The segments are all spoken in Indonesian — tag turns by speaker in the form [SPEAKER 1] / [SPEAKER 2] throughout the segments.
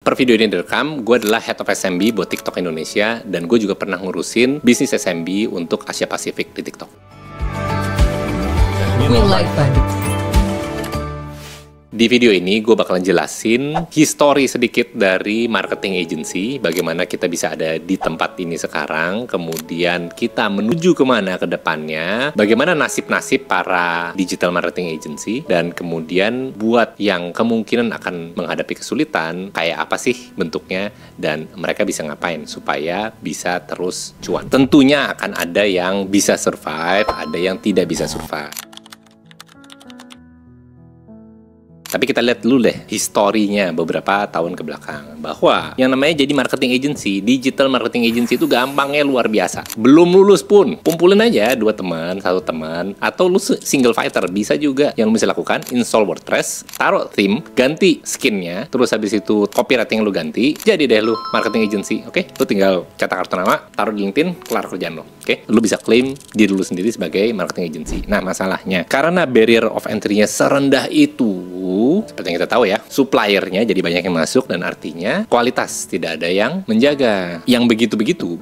[SPEAKER 1] per video ini direkam, gue adalah Head of SMB buat TikTok Indonesia, dan gue juga pernah ngurusin bisnis SMB untuk Asia Pasifik di TikTok.
[SPEAKER 2] We like Bandung.
[SPEAKER 1] Di video ini gue bakalan jelasin history sedikit dari marketing agency, bagaimana kita bisa ada di tempat ini sekarang, kemudian kita menuju kemana ke depannya, bagaimana nasib-nasib para digital marketing agency, dan kemudian buat yang kemungkinan akan menghadapi kesulitan, kayak apa sih bentuknya, dan mereka bisa ngapain supaya bisa terus cuan. Tentunya akan ada yang bisa survive, ada yang tidak bisa survive. Tapi kita lihat dulu deh historinya beberapa tahun ke belakang, bahwa yang namanya jadi marketing agency, digital marketing agency itu gampangnya luar biasa. Belum lulus pun, kumpulin aja 2 teman, 1 teman, atau lu single fighter bisa juga. Yang lu bisa lakukan, install WordPress, taruh theme, ganti skinnya, terus habis itu copywriting lu ganti, jadi deh lu marketing agency. Oke, lu tinggal cetak kartu nama, taruh di LinkedIn, kelar kerjaan lo. Oke, lu bisa klaim diri lu sendiri sebagai marketing agency. Nah, masalahnya karena barrier of entry-nya serendah itu, seperti yang kita tahu ya, suppliernya jadi banyak yang masuk, dan artinya kualitas tidak ada yang menjaga. Yang begitu-begitu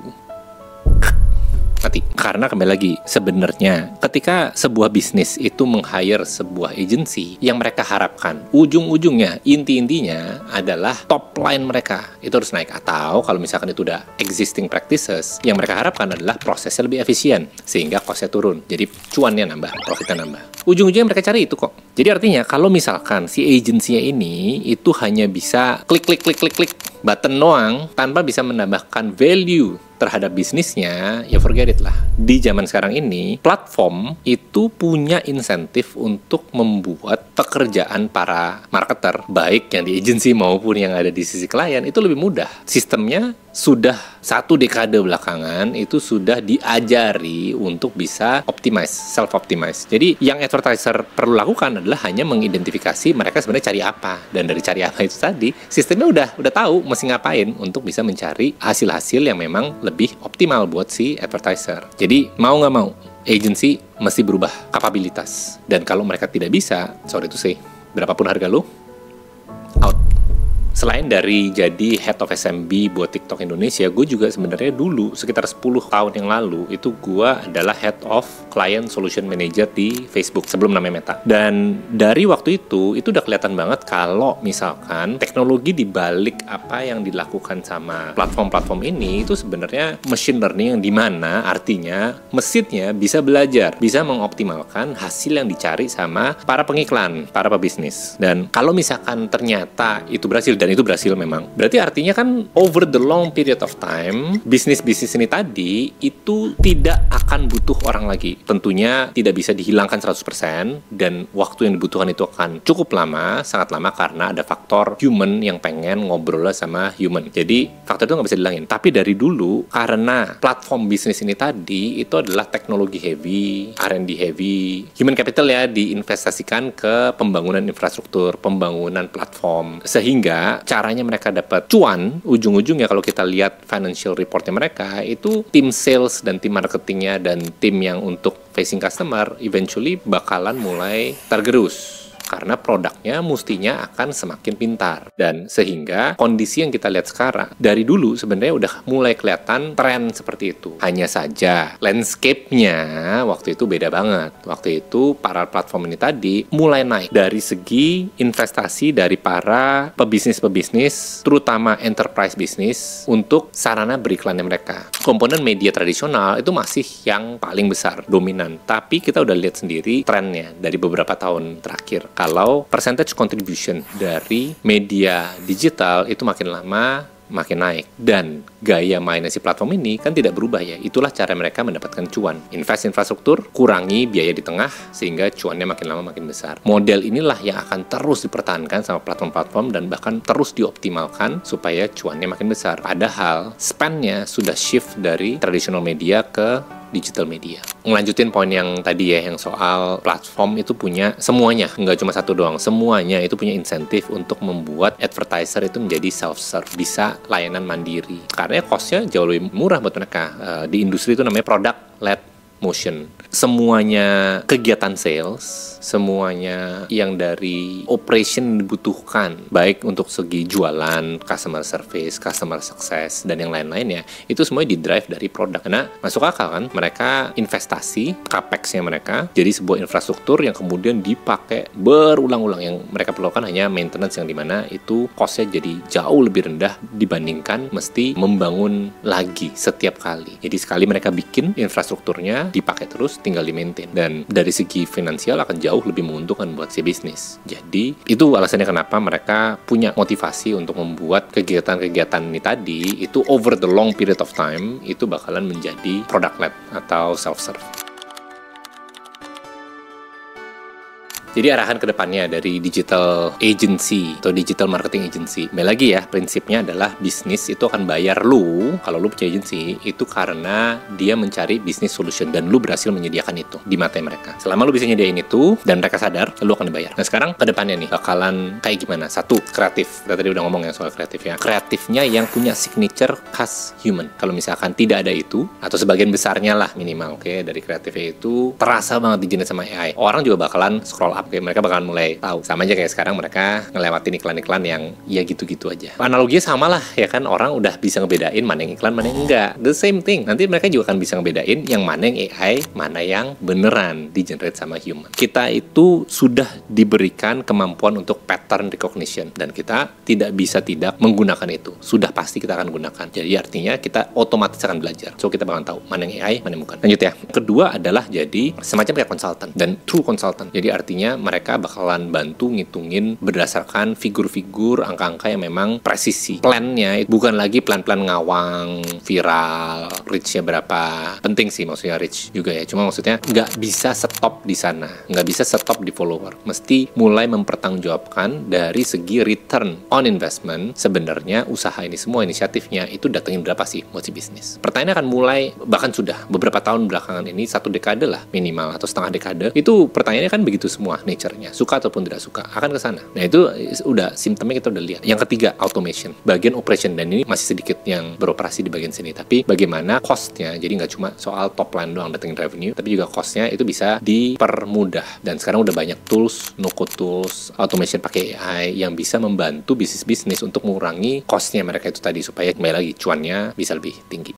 [SPEAKER 1] mati. Karena kembali lagi, sebenarnya ketika sebuah bisnis itu meng-hire sebuah agency, yang mereka harapkan ujung-ujungnya, inti-intinya adalah top line mereka itu harus naik. Atau kalau misalkan itu udah existing practices, yang mereka harapkan adalah prosesnya lebih efisien sehingga cost-nya turun, jadi cuannya nambah, profitnya nambah. Ujung-ujungnya mereka cari itu kok. Jadi artinya kalau misalkan si agency-nya ini itu hanya bisa klik button doang tanpa bisa menambahkan value terhadap bisnisnya, ya forget it lah. Di zaman sekarang ini, platform itu punya insentif untuk membuat pekerjaan para marketer, baik yang di agency maupun yang ada di sisi klien, itu lebih mudah. Sistemnya sudah 1 dekade belakangan itu sudah diajari untuk bisa optimize, self-optimize. Jadi yang advertiser perlu lakukan adalah hanya mengidentifikasi mereka sebenarnya cari apa. Dan dari cari apa itu tadi, sistemnya udah tahu mesti ngapain untuk bisa mencari hasil-hasil yang memang lebih optimal buat si advertiser. Jadi mau nggak mau, agency mesti berubah kapabilitas. Dan kalau mereka tidak bisa, sorry to say, berapapun harga lu, out. Selain dari jadi Head of SMB buat TikTok Indonesia, gue juga sebenarnya dulu, sekitar 10 tahun yang lalu, itu gue adalah Head of Client Solution Manager di Facebook, sebelum namanya Meta. Dan dari waktu itu udah kelihatan banget kalau misalkan teknologi dibalik apa yang dilakukan sama platform-platform ini, itu sebenarnya machine learning, yang dimana artinya mesinnya bisa belajar, bisa mengoptimalkan hasil yang dicari sama para pengiklan, para pebisnis. Dan kalau misalkan ternyata itu berhasil, dan itu berhasil memang, berarti artinya kan over the long period of time, bisnis-bisnis ini tadi itu tidak akan butuh orang lagi. Tentunya tidak bisa dihilangkan 100%, dan waktu yang dibutuhkan itu akan cukup lama, sangat lama, karena ada faktor human yang pengen ngobrol sama human. Jadi faktor itu nggak bisa dihilangin. Tapi dari dulu, karena platform bisnis ini tadi itu adalah teknologi heavy, R&D heavy, human capital ya diinvestasikan ke pembangunan infrastruktur, pembangunan platform, sehingga caranya mereka dapat cuan ujung-ujungnya, kalau kita lihat financial reportnya mereka, itu tim sales dan tim marketingnya dan tim yang untuk facing customer eventually bakalan mulai tergerus, karena produknya mestinya akan semakin pintar. Dan sehingga kondisi yang kita lihat sekarang, dari dulu sebenarnya udah mulai kelihatan tren seperti itu. Hanya saja landscape-nya waktu itu beda banget. Waktu itu para platform ini tadi mulai naik dari segi investasi dari para pebisnis-pebisnis, terutama enterprise business, untuk sarana beriklannya mereka. Komponen media tradisional itu masih yang paling besar, dominan. Tapi kita udah lihat sendiri trennya dari beberapa tahun terakhir, kalau percentage contribution dari media digital itu makin lama makin naik. Dan gaya mainnya si platform ini kan tidak berubah ya. Itulah cara mereka mendapatkan cuan. Invest infrastruktur, kurangi biaya di tengah, sehingga cuannya makin lama makin besar. Model inilah yang akan terus dipertahankan sama platform-platform dan bahkan terus dioptimalkan supaya cuannya makin besar. Padahal spend-nya sudah shift dari traditional media ke digital media. Ngelanjutin poin yang tadi ya, yang soal platform itu punya semuanya, nggak cuma satu doang, semuanya itu punya insentif untuk membuat advertiser itu menjadi self-serve, bisa layanan mandiri. Karena cost-nya jauh lebih murah buat mereka. Di industri itu namanya product-led motion. Semuanya kegiatan sales, semuanya yang dari operation dibutuhkan, baik untuk segi jualan, customer service, customer success, dan yang lain-lainnya, itu semuanya di-drive dari produk. Karena masuk akal kan, mereka investasi, capex-nya mereka, jadi sebuah infrastruktur yang kemudian dipakai berulang-ulang. Yang mereka perlukan hanya maintenance yang dimana itu cost-nya jadi jauh lebih rendah dibandingkan mesti membangun lagi setiap kali. Jadi sekali mereka bikin infrastrukturnya, dipakai terus, tinggal di-maintain. Dan dari segi finansial akan jauh lebih menguntungkan buat si bisnis. Jadi itu alasannya kenapa mereka punya motivasi untuk membuat kegiatan-kegiatan ini tadi itu over the long period of time itu bakalan menjadi product-led atau self-serve. Jadi arahan kedepannya dari digital agency atau digital marketing agency, kembali lagi ya, prinsipnya adalah bisnis itu akan bayar lu, kalau lu punya agency, itu karena dia mencari business solution dan lu berhasil menyediakan itu di mata mereka. Selama lu bisa nyediain itu dan mereka sadar, lu akan dibayar. Nah sekarang kedepannya nih, bakalan kayak gimana? Satu, kreatif. Kita tadi udah ngomong ya soal kreatif ya. Kreatifnya yang punya signature khas human. Kalau misalkan tidak ada itu, atau sebagian besarnya lah minimal, oke, dari kreatifnya itu terasa banget di-generate sama AI. Orang juga bakalan scroll up. Oke, mereka bakalan mulai tahu. Sama aja kayak sekarang mereka ngelewatin iklan-iklan yang ya gitu-gitu aja. Analoginya sama lah, ya kan, orang udah bisa ngebedain mana yang iklan, mana yang enggak. The same thing. Nanti mereka juga akan bisa ngebedain yang mana yang AI, mana yang beneran di-generate sama human. Kita itu sudah diberikan kemampuan untuk pattern recognition. Dan kita tidak bisa tidak menggunakan itu. Sudah pasti kita akan gunakan. Jadi artinya kita otomatis akan belajar. So kita bakalan tahu mana yang AI, mana yang bukan. Lanjut ya. Kedua adalah jadi semacam kayak konsultan dan true consultant. Jadi artinya mereka bakalan bantu ngitungin berdasarkan figur-figur, angka-angka yang memang presisi. Plannya bukan lagi plan-plan ngawang, viral, reach-nya berapa. Penting sih maksudnya reach juga ya. Cuma maksudnya nggak bisa stop di sana. Nggak bisa stop di follower. Mesti mulai mempertanggungjawabkan dari segi return on investment. Sebenarnya usaha ini semua, inisiatifnya itu datengin berapa sih buat si bisnis. Pertanyaannya akan mulai, bahkan sudah beberapa tahun belakangan ini, 1 dekade lah minimal, atau setengah dekade. Itu pertanyaannya kan begitu semua. Nature-nya, suka ataupun tidak suka, akan ke sana. Nah itu udah simptomnya kita udah lihat. Yang ketiga, automation, bagian operation, dan ini masih sedikit yang beroperasi di bagian sini, tapi bagaimana cost-nya, jadi nggak cuma soal top line doang datengin revenue, tapi juga cost-nya itu bisa dipermudah. Dan sekarang udah banyak tools, no-code tools, automation pakai AI yang bisa membantu bisnis-bisnis untuk mengurangi cost-nya mereka itu tadi, supaya kembali lagi cuannya bisa lebih tinggi.